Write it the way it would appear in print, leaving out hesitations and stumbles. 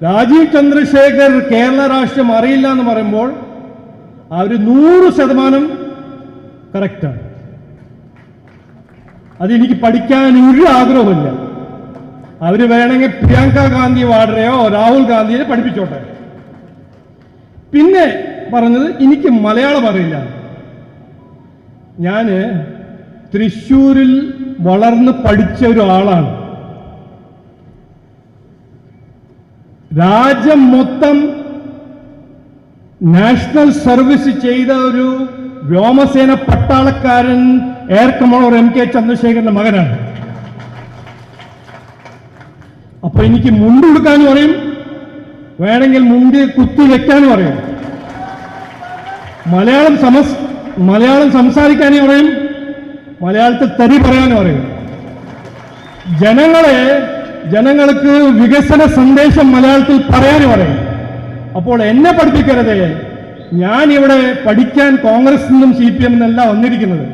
രാജീവ് ചന്ദ്രശേഖർ കേരള രാഷ്ട്രീയം അറിയില്ല എന്ന് പറയുമ്പോൾ അവർ 100% കറക്റ്റാണ്. അതെനിക്ക് പഠിക്കാൻ ഒരു ആഗ്രഹമില്ല. അവർ വേണമെങ്കിൽ പ്രിയങ്ക ഗാന്ധി വാഡ്രയോ രാഹുൽ ഗാന്ധിയെ പഠിപ്പിച്ചോട്ടെ. പിന്നെ പറഞ്ഞത് എനിക്ക് മലയാളം അറിയില്ല. ഞാൻ തൃശ്ശൂരിൽ വളർന്ന് പഠിച്ച ഒരാളാണ്. രാജ്യം മൊത്തം നാഷണൽ സർവീസ് ചെയ്ത ഒരു വ്യോമസേന പട്ടാളക്കാരൻ എയർ കമാൻഡർ MK ചന്ദ്രശേഖരന്റെ മകനാണ്. അപ്പൊ എനിക്ക് മുണ്ടെടുക്കാനും അറിയും, വേണമെങ്കിൽ മുണ്ട് കുത്തി വെക്കാനും അറിയും, മലയാളം സംസാരിക്കാനും അറിയും, മലയാളത്തിൽ തെറി പറയാനും അറിയും. ജനങ്ങൾക്ക് വികസന സന്ദേശം മലയാളത്തിൽ പറയാനും അറിയും. അപ്പോൾ എന്നെ പഠിപ്പിക്കരുത്. ഞാൻ ഇവിടെ പഠിക്കാൻ കോൺഗ്രസിൽ നിന്നും CPM നിന്നല്ല വന്നിരിക്കുന്നത്.